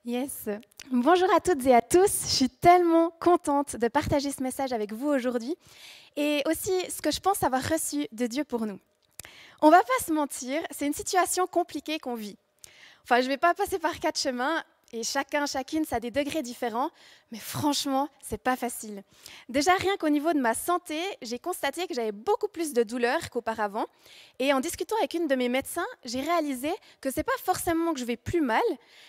Yes. Bonjour à toutes et à tous. Je suis tellement contente de partager ce message avec vous aujourd'hui et aussi ce que je pense avoir reçu de Dieu pour nous. On va pas se mentir, c'est une situation compliquée qu'on vit. Enfin, je ne vais pas passer par quatre chemins et chacune, ça a des degrés différents, mais franchement, c'est pas facile. Déjà, rien qu'au niveau de ma santé, j'ai constaté que j'avais beaucoup plus de douleurs qu'auparavant. Et en discutant avec une de mes médecins, j'ai réalisé que c'est pas forcément que je vais plus mal,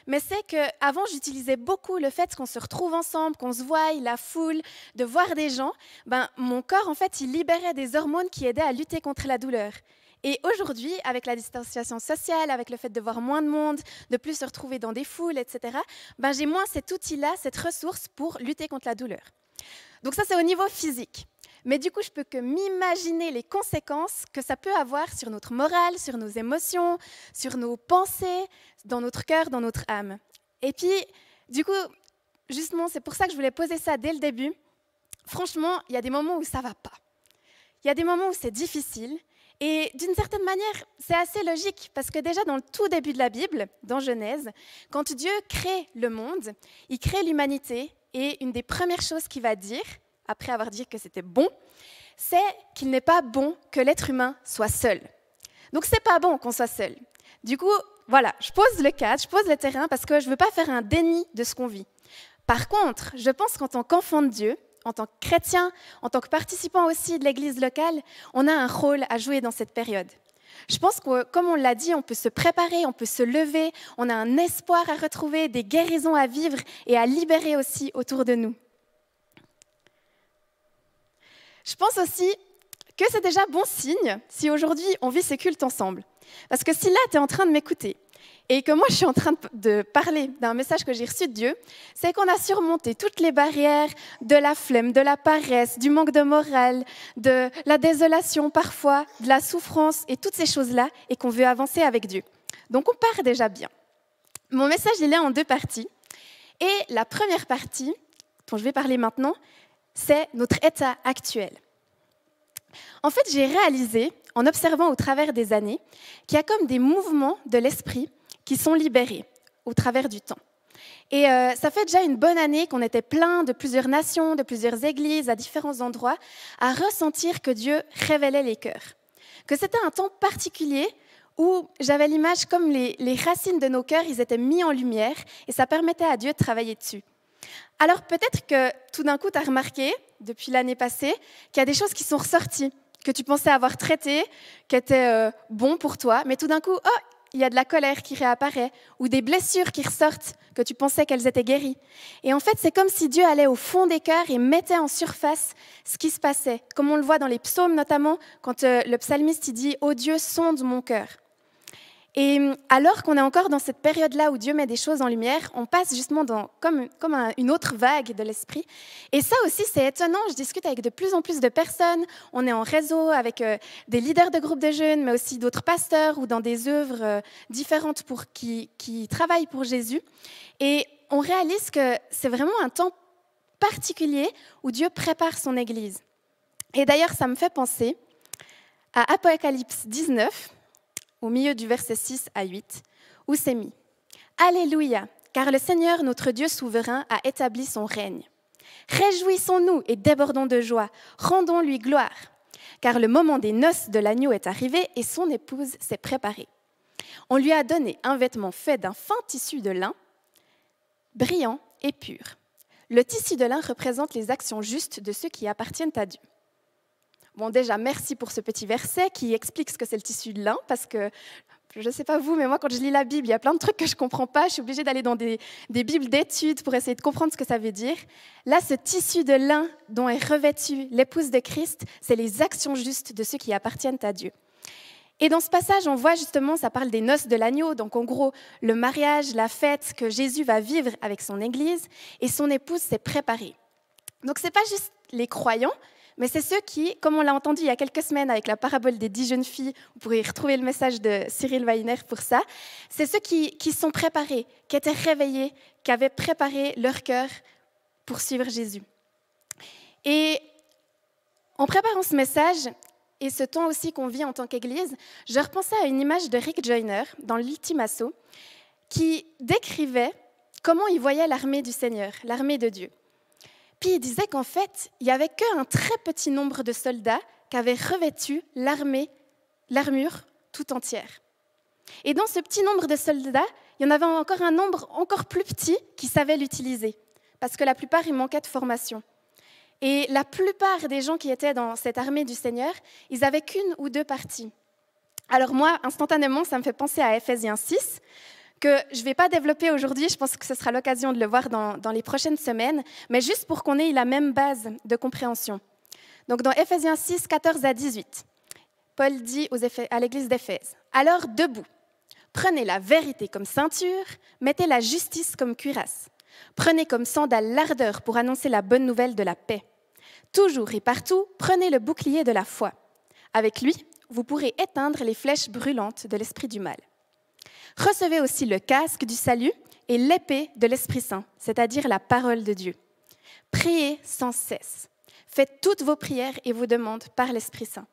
mais c'est qu'avant, j'utilisais beaucoup le fait qu'on se retrouve ensemble, qu'on se voie, la foule, de voir des gens. Mon corps, en fait, il libérait des hormones qui aidaient à lutter contre la douleur. Et aujourd'hui, avec la distanciation sociale, avec le fait de voir moins de monde, de plus se retrouver dans des foules, etc., j'ai moins cet outil-là, cette ressource pour lutter contre la douleur. Donc ça, c'est au niveau physique. Mais du coup, je peux que m'imaginer les conséquences que ça peut avoir sur notre morale, sur nos émotions, sur nos pensées, dans notre cœur, dans notre âme. Et puis, du coup, justement, c'est pour ça que je voulais poser ça dès le début. Franchement, il y a des moments où ça ne va pas. Il y a des moments où c'est difficile. Et d'une certaine manière, c'est assez logique, parce que déjà dans le tout début de la Bible, dans Genèse, quand Dieu crée le monde, il crée l'humanité, et une des premières choses qu'il va dire, après avoir dit que c'était bon, c'est qu'il n'est pas bon que l'être humain soit seul. Donc c'est pas bon qu'on soit seul. Du coup, voilà, je pose le cadre, je pose le terrain, parce que je ne veux pas faire un déni de ce qu'on vit. Par contre, je pense qu'en tant qu'enfant de Dieu, en tant que chrétien, en tant que participant aussi de l'église locale, on a un rôle à jouer dans cette période. Je pense que, comme on l'a dit, on peut se préparer, on peut se lever, on a un espoir à retrouver, des guérisons à vivre et à libérer aussi autour de nous. Je pense aussi que c'est déjà bon signe si aujourd'hui on vit ce culte ensemble. Parce que si là, tu es en train de m'écouter, et que moi, je suis en train de parler d'un message que j'ai reçu de Dieu, c'est qu'on a surmonté toutes les barrières de la flemme, de la paresse, du manque de morale, de la désolation parfois, de la souffrance et toutes ces choses-là, et qu'on veut avancer avec Dieu. Donc, on part déjà bien. Mon message, il est en deux parties. Et la première partie, dont je vais parler maintenant, c'est notre état actuel. En fait, j'ai réalisé, en observant au travers des années, qu'il y a comme des mouvements de l'esprit qui sont libérés au travers du temps. Et ça fait déjà une bonne année qu'on était plein de plusieurs nations, de plusieurs églises, à différents endroits, à ressentir que Dieu révélait les cœurs. Que c'était un temps particulier où j'avais l'image comme les racines de nos cœurs, ils étaient mis en lumière et ça permettait à Dieu de travailler dessus. Alors peut-être que tout d'un coup, tu as remarqué, depuis l'année passée, qu'il y a des choses qui sont ressorties, que tu pensais avoir traitées, qui étaient bons pour toi, mais tout d'un coup, il y a de la colère qui réapparaît, ou des blessures qui ressortent, que tu pensais qu'elles étaient guéries. Et en fait, c'est comme si Dieu allait au fond des cœurs et mettait en surface ce qui se passait, comme on le voit dans les psaumes notamment, quand le psalmiste il dit « Ô Dieu, sonde mon cœur ». Et alors qu'on est encore dans cette période-là où Dieu met des choses en lumière, on passe justement comme une autre vague de l'esprit. Et ça aussi, c'est étonnant. Je discute avec de plus en plus de personnes. On est en réseau avec des leaders de groupes de jeunes, mais aussi d'autres pasteurs ou dans des œuvres différentes qui travaillent pour Jésus. Et on réalise que c'est vraiment un temps particulier où Dieu prépare son Église. Et d'ailleurs, ça me fait penser à Apocalypse 19, au milieu du verset 6 à 8, où c'est mis « Alléluia, car le Seigneur, notre Dieu souverain, a établi son règne. Réjouissons-nous et débordons de joie, rendons-lui gloire, car le moment des noces de l'agneau est arrivé et son épouse s'est préparée. On lui a donné un vêtement fait d'un fin tissu de lin, brillant et pur. Le tissu de lin représente les actions justes de ceux qui appartiennent à Dieu. » Bon, déjà, merci pour ce petit verset qui explique ce que c'est le tissu de lin, parce que, je ne sais pas vous, mais moi, quand je lis la Bible, il y a plein de trucs que je ne comprends pas. Je suis obligée d'aller dans des Bibles d'études pour essayer de comprendre ce que ça veut dire. Là, ce tissu de lin dont est revêtue l'épouse de Christ, c'est les actions justes de ceux qui appartiennent à Dieu. Et dans ce passage, on voit justement, ça parle des noces de l'agneau, donc en gros, le mariage, la fête que Jésus va vivre avec son Église, et son épouse s'est préparée. Donc, ce n'est pas juste les croyants, mais c'est ceux qui, comme on l'a entendu il y a quelques semaines avec la parabole des 10 jeunes filles, vous pourrez y retrouver le message de Cyril Weiner pour ça, c'est ceux qui sont préparés, qui étaient réveillés, qui avaient préparé leur cœur pour suivre Jésus. Et en préparant ce message, et ce temps aussi qu'on vit en tant qu'Église, je repensais à une image de Rick Joyner dans l'Ultimasso, qui décrivait comment il voyait l'armée du Seigneur, l'armée de Dieu. Puis il disait qu'en fait, il n'y avait qu'un très petit nombre de soldats qui avaient revêtu l'armure tout entière. Et dans ce petit nombre de soldats, il y en avait encore un nombre encore plus petit qui savaient l'utiliser, parce que la plupart, ils manquaient de formation. Et la plupart des gens qui étaient dans cette armée du Seigneur, ils n'avaient qu'une ou deux parties. Alors moi, instantanément, ça me fait penser à Ephésiens 6, que je ne vais pas développer aujourd'hui, je pense que ce sera l'occasion de le voir dans les prochaines semaines, mais juste pour qu'on ait la même base de compréhension. Donc dans Ephésiens 6, 14 à 18, Paul dit à l'église d'Éphèse, « Alors debout, prenez la vérité comme ceinture, mettez la justice comme cuirasse. Prenez comme sandale l'ardeur pour annoncer la bonne nouvelle de la paix. Toujours et partout, prenez le bouclier de la foi. Avec lui, vous pourrez éteindre les flèches brûlantes de l'esprit du mal. Recevez aussi le casque du salut et l'épée de l'Esprit Saint, c'est-à-dire la parole de Dieu. Priez sans cesse. Faites toutes vos prières et vos demandes par l'Esprit Saint.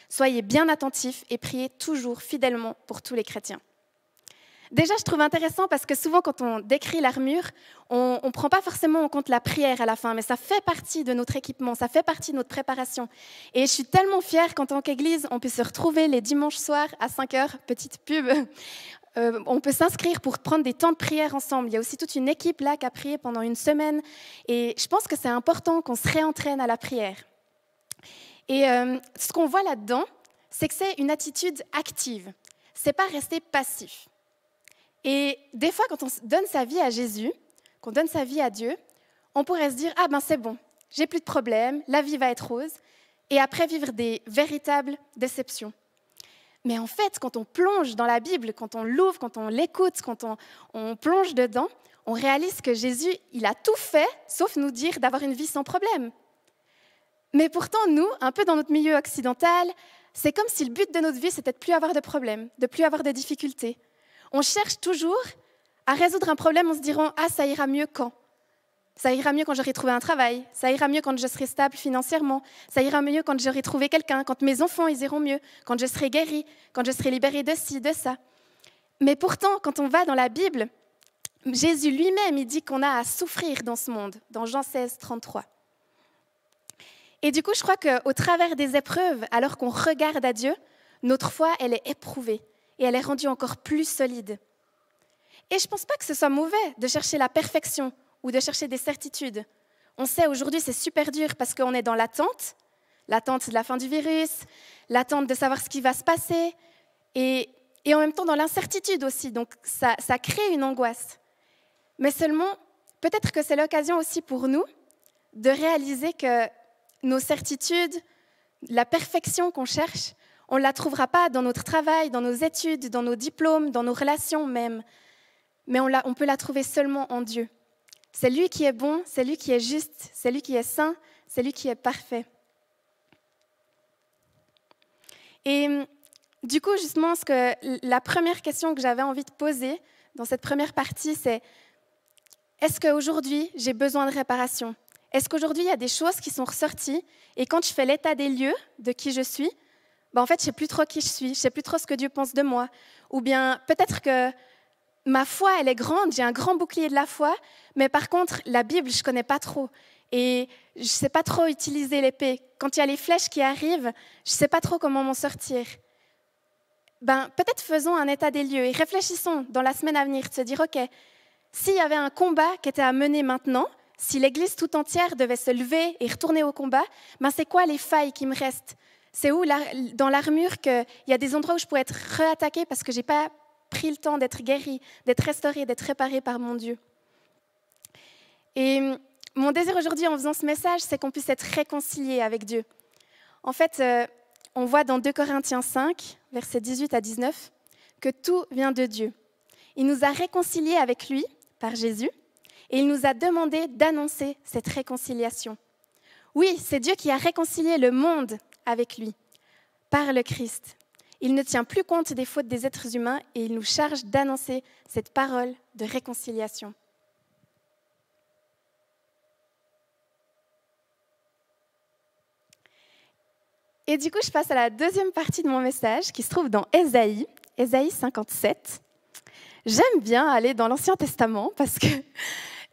Soyez bien attentifs et priez toujours fidèlement pour tous les chrétiens. » Déjà, je trouve intéressant parce que souvent, quand on décrit l'armure, on ne prend pas forcément en compte la prière à la fin, mais ça fait partie de notre équipement, ça fait partie de notre préparation. Et je suis tellement fière qu'en tant qu'Église, on peut se retrouver les dimanches soirs à 5h, petite pub. On peut s'inscrire pour prendre des temps de prière ensemble. Il y a aussi toute une équipe là qui a prié pendant une semaine. Et je pense que c'est important qu'on se réentraîne à la prière. Et ce qu'on voit là-dedans, c'est que c'est une attitude active. Ce n'est pas rester passif. Et des fois, quand on donne sa vie à Jésus, qu'on donne sa vie à Dieu, on pourrait se dire « Ah ben c'est bon, j'ai plus de problème, la vie va être rose », et après vivre des véritables déceptions. Mais en fait, quand on plonge dans la Bible, quand on l'ouvre, quand on l'écoute, quand on plonge dedans, on réalise que Jésus, il a tout fait, sauf nous dire d'avoir une vie sans problème. Mais pourtant, nous, un peu dans notre milieu occidental, c'est comme si le but de notre vie, c'était de ne plus avoir de problèmes, de ne plus avoir de difficultés. On cherche toujours à résoudre un problème en se disant « Ah, ça ira mieux quand ?» Ça ira mieux quand j'aurai trouvé un travail, ça ira mieux quand je serai stable financièrement, ça ira mieux quand j'aurai trouvé quelqu'un, quand mes enfants ils iront mieux, quand je serai guérie, quand je serai libérée de ci, de ça. Mais pourtant, quand on va dans la Bible, Jésus lui-même, il dit qu'on a à souffrir dans ce monde, dans Jean 16, 33. Et du coup, je crois qu'au travers des épreuves, alors qu'on regarde à Dieu, notre foi, elle est éprouvée. Et elle est rendue encore plus solide. Et je ne pense pas que ce soit mauvais de chercher la perfection ou de chercher des certitudes. On sait aujourd'hui c'est super dur parce qu'on est dans l'attente de la fin du virus, l'attente de savoir ce qui va se passer, et en même temps dans l'incertitude aussi. Donc ça crée une angoisse. Mais seulement, peut-être que c'est l'occasion aussi pour nous de réaliser que nos certitudes, la perfection qu'on cherche, on ne la trouvera pas dans notre travail, dans nos études, dans nos diplômes, dans nos relations même. Mais on peut la trouver seulement en Dieu. C'est lui qui est bon, c'est lui qui est juste, c'est lui qui est saint, c'est lui qui est parfait. Et du coup, justement, la première question que j'avais envie de poser dans cette première partie, c'est est-ce qu'aujourd'hui, j'ai besoin de réparation ? Est-ce qu'aujourd'hui, il y a des choses qui sont ressorties et quand je fais l'état des lieux de qui je suis, en fait, je ne sais plus trop qui je suis, je ne sais plus trop ce que Dieu pense de moi. Ou bien peut-être que ma foi, elle est grande, j'ai un grand bouclier de la foi, mais par contre, la Bible, je ne connais pas trop. Et je ne sais pas trop utiliser l'épée. Quand il y a les flèches qui arrivent, je ne sais pas trop comment m'en sortir. Peut-être faisons un état des lieux et réfléchissons dans la semaine à venir, de se dire, OK, s'il y avait un combat qui était à mener maintenant, si l'Église tout entière devait se lever et retourner au combat, c'est quoi les failles qui me restent ? C'est où, dans l'armure, qu'il y a des endroits où je pourrais être réattaquée parce que je n'ai pas pris le temps d'être guérie, d'être restaurée, d'être réparée par mon Dieu. Et mon désir aujourd'hui, en faisant ce message, c'est qu'on puisse être réconciliés avec Dieu. En fait, on voit dans 2 Corinthiens 5, versets 18 à 19, que tout vient de Dieu. Il nous a réconciliés avec lui, par Jésus, et il nous a demandé d'annoncer cette réconciliation. Oui, c'est Dieu qui a réconcilié le monde avec lui, par le Christ. Il ne tient plus compte des fautes des êtres humains et il nous charge d'annoncer cette parole de réconciliation. Et du coup, je passe à la deuxième partie de mon message qui se trouve dans Ésaïe 57. J'aime bien aller dans l'Ancien Testament parce que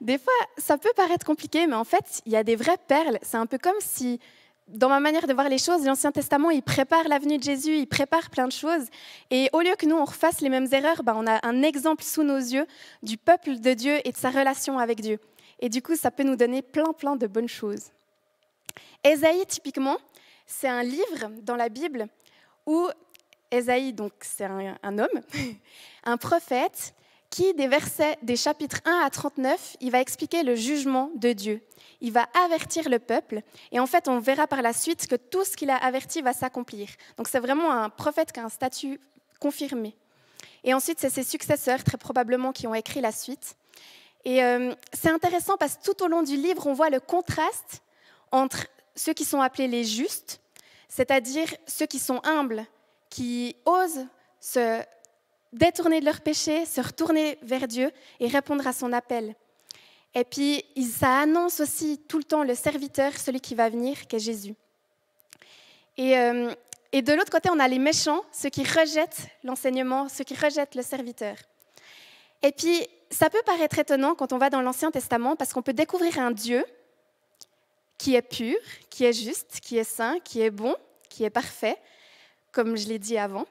des fois, ça peut paraître compliqué, mais en fait, il y a des vraies perles. C'est un peu comme si, dans ma manière de voir les choses, l'Ancien Testament, il prépare la venue de Jésus, il prépare plein de choses. Et au lieu que nous, on refasse les mêmes erreurs, on a un exemple sous nos yeux du peuple de Dieu et de sa relation avec Dieu. Et du coup, ça peut nous donner plein de bonnes choses. Ésaïe, typiquement, c'est un livre dans la Bible où Ésaïe, donc c'est un homme, un prophète, qui, des chapitres 1 à 39, il va expliquer le jugement de Dieu. Il va avertir le peuple. Et en fait, on verra par la suite que tout ce qu'il a averti va s'accomplir. Donc c'est vraiment un prophète qui a un statut confirmé. Et ensuite, c'est ses successeurs, très probablement, qui ont écrit la suite. Et c'est intéressant parce que tout au long du livre, on voit le contraste entre ceux qui sont appelés les justes, c'est-à-dire ceux qui sont humbles, qui osent se détourner de leurs péchés, se retourner vers Dieu et répondre à son appel. Et puis, ça annonce aussi tout le temps le serviteur, celui qui va venir, qui est Jésus. Et de l'autre côté, on a les méchants, ceux qui rejettent l'enseignement, ceux qui rejettent le serviteur. Et puis, ça peut paraître étonnant quand on va dans l'Ancien Testament, parce qu'on peut découvrir un Dieu qui est pur, qui est juste, qui est saint, qui est bon, qui est parfait, comme je l'ai dit avant,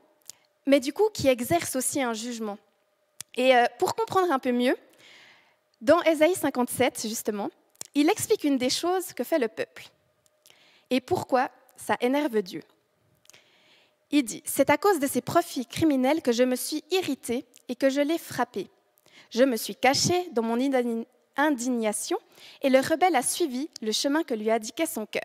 mais du coup qui exerce aussi un jugement. Et pour comprendre un peu mieux, dans Ésaïe 57, justement, il explique une des choses que fait le peuple et pourquoi ça énerve Dieu. Il dit « C'est à cause de ces profits criminels que je me suis irrité et que je l'ai frappé. Je me suis caché dans mon indignation et le rebelle a suivi le chemin que lui indiquait son cœur. »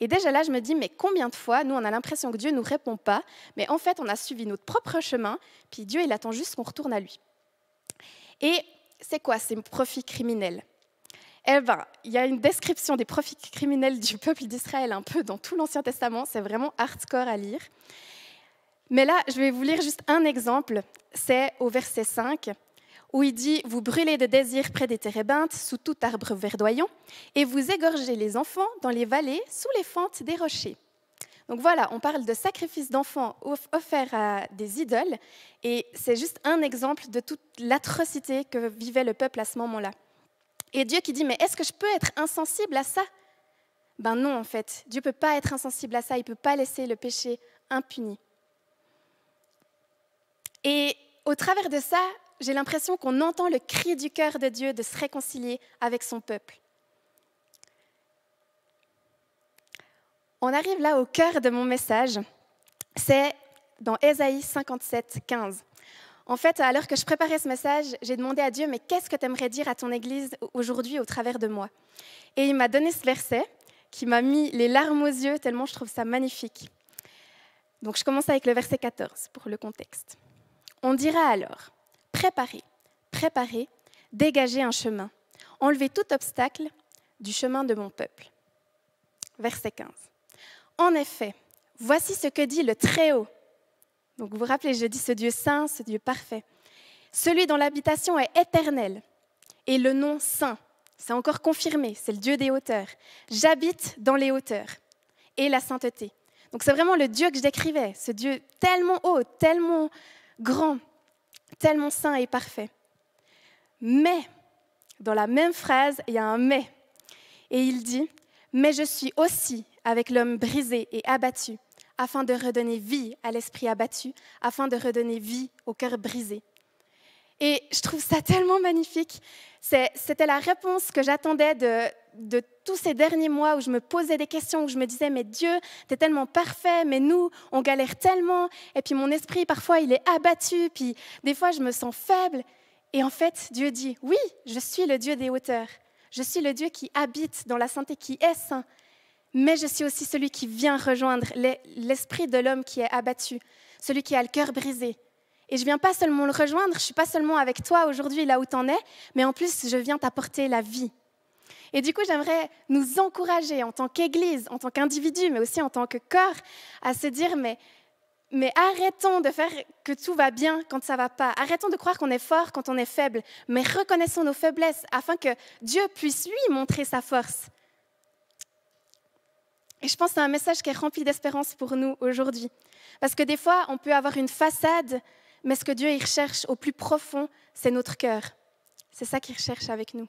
Et déjà là, je me dis, mais combien de fois, nous, on a l'impression que Dieu ne nous répond pas, mais en fait, on a suivi notre propre chemin, puis Dieu, il attend juste qu'on retourne à lui. Et c'est quoi ces profits criminels ? Eh bien, il y a une description des profits criminels du peuple d'Israël un peu dans tout l'Ancien Testament, c'est vraiment hardcore à lire. Mais là, je vais vous lire juste un exemple, c'est au verset 5, où il dit « Vous brûlez de désirs près des térébinthes, sous tout arbre verdoyant, et vous égorgez les enfants dans les vallées, sous les fentes des rochers. » Donc voilà, on parle de sacrifices d'enfants offerts à des idoles, et c'est juste un exemple de toute l'atrocité que vivait le peuple à ce moment-là. Et Dieu qui dit « Mais est-ce que je peux être insensible à ça ?» Ben non, en fait, Dieu ne peut pas être insensible à ça, il ne peut pas laisser le péché impuni. Et au travers de ça, j'ai l'impression qu'on entend le cri du cœur de Dieu de se réconcilier avec son peuple. On arrive là au cœur de mon message, c'est dans Ésaïe 57, 15. En fait, alors que je préparais ce message, j'ai demandé à Dieu, mais qu'est-ce que tu aimerais dire à ton Église aujourd'hui au travers de moi ? Et il m'a donné ce verset qui m'a mis les larmes aux yeux, tellement je trouve ça magnifique. Donc je commence avec le verset 14 pour le contexte. On dira alors, préparez, préparez, dégagez un chemin, enlevez tout obstacle du chemin de mon peuple. Verset 15. En effet, voici ce que dit le Très-Haut. Donc vous vous rappelez, je dis ce Dieu saint, ce Dieu parfait. Celui dont l'habitation est éternelle et le nom saint. C'est encore confirmé, c'est le Dieu des hauteurs. J'habite dans les hauteurs et la sainteté. Donc c'est vraiment le Dieu que je décrivais, ce Dieu tellement haut, tellement grand, tellement saint et parfait. Mais, dans la même phrase, il y a un « mais ». Et il dit « Mais je suis aussi avec l'homme brisé et abattu, afin de redonner vie à l'esprit abattu, afin de redonner vie au cœur brisé. » Et je trouve ça tellement magnifique. C'était la réponse que j'attendais de tous ces derniers mois où je me posais des questions, où je me disais « Mais Dieu, tu es tellement parfait, mais nous, on galère tellement. » Et puis mon esprit, parfois, il est abattu, puis des fois, je me sens faible. Et en fait, Dieu dit « Oui, je suis le Dieu des hauteurs. Je suis le Dieu qui habite dans la sainteté, qui est saint. Mais je suis aussi celui qui vient rejoindre l'esprit de l'homme qui est abattu, celui qui a le cœur brisé. Et je ne viens pas seulement le rejoindre, je ne suis pas seulement avec toi aujourd'hui là où tu en es, mais en plus, je viens t'apporter la vie. » Et du coup, j'aimerais nous encourager en tant qu'Église, en tant qu'individu, mais aussi en tant que corps, à se dire mais arrêtons de faire que tout va bien quand ça ne va pas. Arrêtons de croire qu'on est fort quand on est faible, mais reconnaissons nos faiblesses afin que Dieu puisse lui montrer sa force. Et je pense que c'est un message qui est rempli d'espérance pour nous aujourd'hui. Parce que des fois, on peut avoir une façade, mais ce que Dieu il recherche au plus profond, c'est notre cœur. C'est ça qu'il recherche avec nous.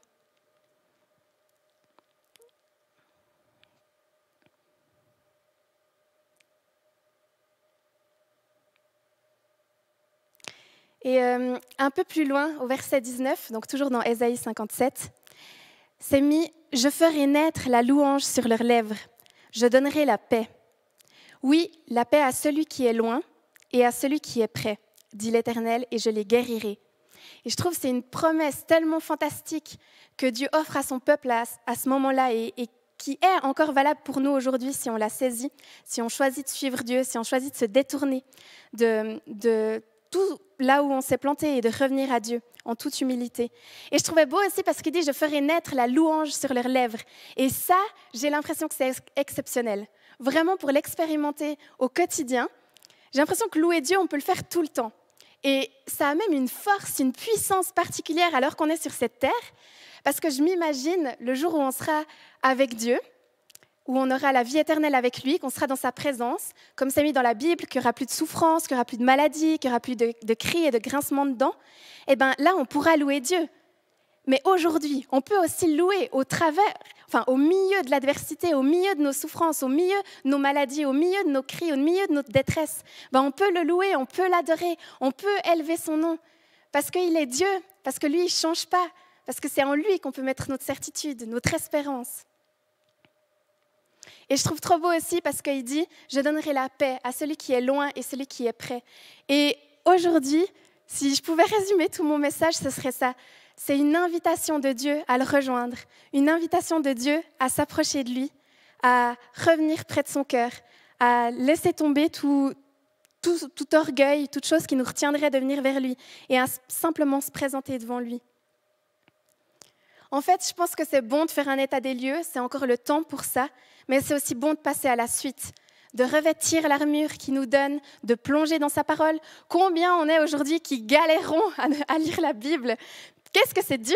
Et un peu plus loin, au verset 19, donc toujours dans Ésaïe 57, c'est mis « Je ferai naître la louange sur leurs lèvres, je donnerai la paix. Oui, la paix à celui qui est loin et à celui qui est près, dit l'Éternel, et je les guérirai. » Et je trouve que c'est une promesse tellement fantastique que Dieu offre à son peuple à ce moment-là et qui est encore valable pour nous aujourd'hui si on la saisit, si on choisit de suivre Dieu, si on choisit de se détourner de tout là où on s'est planté et de revenir à Dieu en toute humilité. Et je trouvais beau aussi parce qu'il dit « Je ferai naître la louange sur leurs lèvres ». Et ça, j'ai l'impression que c'est exceptionnel. Vraiment, pour l'expérimenter au quotidien, j'ai l'impression que louer Dieu, on peut le faire tout le temps. Et ça a même une force, une puissance particulière alors qu'on est sur cette terre, parce que je m'imagine le jour où on sera avec Dieu, où on aura la vie éternelle avec lui, qu'on sera dans sa présence, comme c'est mis dans la Bible, qu'il n'y aura plus de souffrance, qu'il n'y aura plus de maladie, qu'il n'y aura plus de cris et de grincements de dents, et bien là, on pourra louer Dieu. Mais aujourd'hui, on peut aussi louer au milieu de l'adversité, au milieu de nos souffrances, au milieu de nos maladies, au milieu de nos cris, au milieu de notre détresse. On peut le louer, on peut l'adorer, on peut élever son nom, parce qu'il est Dieu, parce que lui, il ne change pas, parce que c'est en lui qu'on peut mettre notre certitude, notre espérance. Et je trouve trop beau aussi parce qu'il dit « Je donnerai la paix à celui qui est loin et celui qui est près ». Et aujourd'hui, si je pouvais résumer tout mon message, ce serait ça. C'est une invitation de Dieu à le rejoindre, une invitation de Dieu à s'approcher de lui, à revenir près de son cœur, à laisser tomber tout orgueil, toute chose qui nous retiendrait de venir vers lui et à simplement se présenter devant lui. En fait, je pense que c'est bon de faire un état des lieux, c'est encore le temps pour ça, mais c'est aussi bon de passer à la suite, de revêtir l'armure qui nous donne, de plonger dans sa parole. Combien on est aujourd'hui qui galérons à lire la Bible? Qu'est-ce que c'est dur?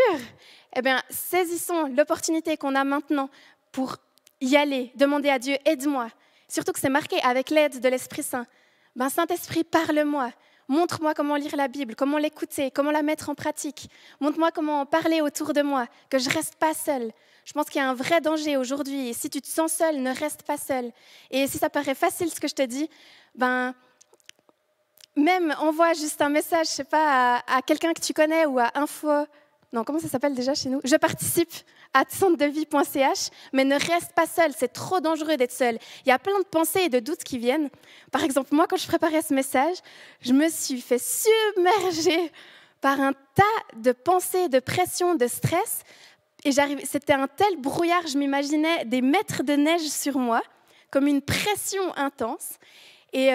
Eh bien, saisissons l'opportunité qu'on a maintenant pour y aller, demander à Dieu, aide-moi. Surtout que c'est marqué avec l'aide de l'Esprit Saint. Saint-Esprit, parle-moi. Montre-moi comment lire la Bible, comment l'écouter, comment la mettre en pratique. Montre-moi comment en parler autour de moi, que je ne reste pas seule. Je pense qu'il y a un vrai danger aujourd'hui. Et si tu te sens seule, ne reste pas seule. Et si ça paraît facile ce que je te dis, même envoie juste un message, je sais pas, à quelqu'un que tu connais ou à info. Non, comment ça s'appelle déjà chez nous? Je participe à centredevie.ch, mais ne reste pas seul, c'est trop dangereux d'être seul. Il y a plein de pensées et de doutes qui viennent. Par exemple, moi, quand je préparais ce message, je me suis fait submerger par un tas de pensées, de pression, de stress. Et c'était un tel brouillard, je m'imaginais des mètres de neige sur moi, comme une pression intense. Et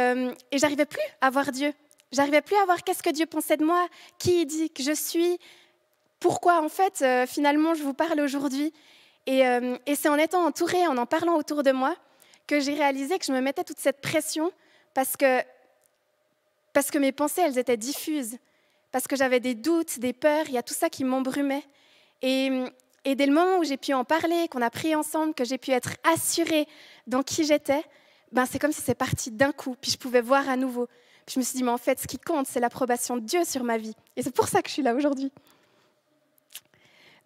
j'arrivais plus à voir Dieu. J'arrivais plus à voir qu'est-ce que Dieu pensait de moi, qui il dit que je suis, pourquoi en fait finalement je vous parle aujourd'hui. Et c'est en étant entourée, en parlant autour de moi, que j'ai réalisé que je me mettais toute cette pression parce que mes pensées, elles étaient diffuses, parce que j'avais des doutes, des peurs, il y a tout ça qui m'embrumait. Et dès le moment où j'ai pu en parler, qu'on a prié ensemble, que j'ai pu être assurée dans qui j'étais, c'est comme si c'est parti d'un coup, puis je pouvais voir à nouveau. Puis je me suis dit, mais en fait, ce qui compte, c'est l'approbation de Dieu sur ma vie. Et c'est pour ça que je suis là aujourd'hui.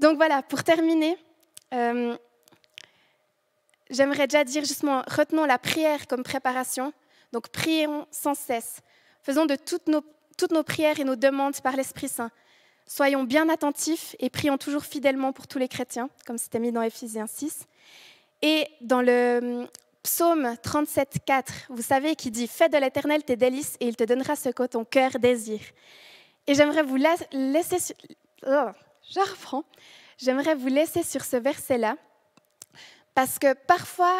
Donc voilà, pour terminer, j'aimerais déjà dire justement, retenons la prière comme préparation. Donc prions sans cesse. Faisons de toutes nos prières et nos demandes par l'Esprit Saint. Soyons bien attentifs et prions toujours fidèlement pour tous les chrétiens, comme c'était mis dans Éphésiens 6. Et dans le Psaume 37, 4, vous savez, qui dit « Fais de l'Éternel tes délices et il te donnera ce que ton cœur désire. » Et j'aimerais vous laisser sur ce verset-là, parce que parfois,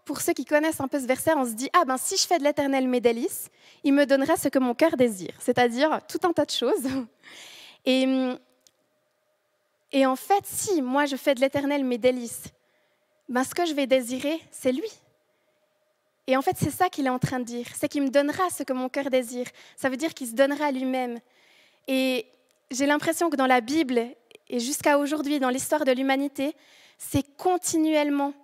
pour ceux qui connaissent un peu ce verset, on se dit « Ah si je fais de l'Éternel mes délices, il me donnera ce que mon cœur désire. » C'est-à-dire tout un tas de choses. Et en fait, si moi je fais de l'Éternel mes délices, ce que je vais désirer, c'est lui. Et en fait, c'est ça qu'il est en train de dire. C'est qu'il me donnera ce que mon cœur désire. Ça veut dire qu'il se donnera lui-même. Et j'ai l'impression que dans la Bible, et jusqu'à aujourd'hui, dans l'histoire de l'humanité, c'est continuellement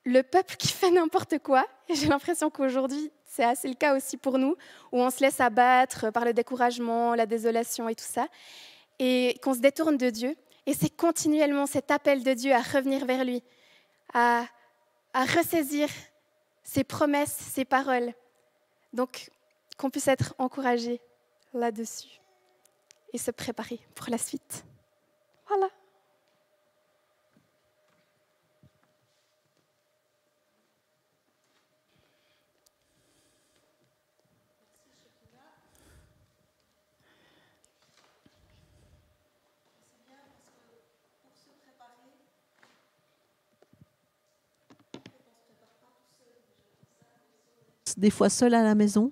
le peuple qui fait n'importe quoi. Et j'ai l'impression qu'aujourd'hui, c'est assez le cas aussi pour nous, où on se laisse abattre par le découragement, la désolation et tout ça, et qu'on se détourne de Dieu. Et c'est continuellement cet appel de Dieu à revenir vers lui, à ressaisir ses promesses, ses paroles. Donc, qu'on puisse être encouragé là-dessus et se préparer pour la suite. Voilà. Des fois seul à la maison,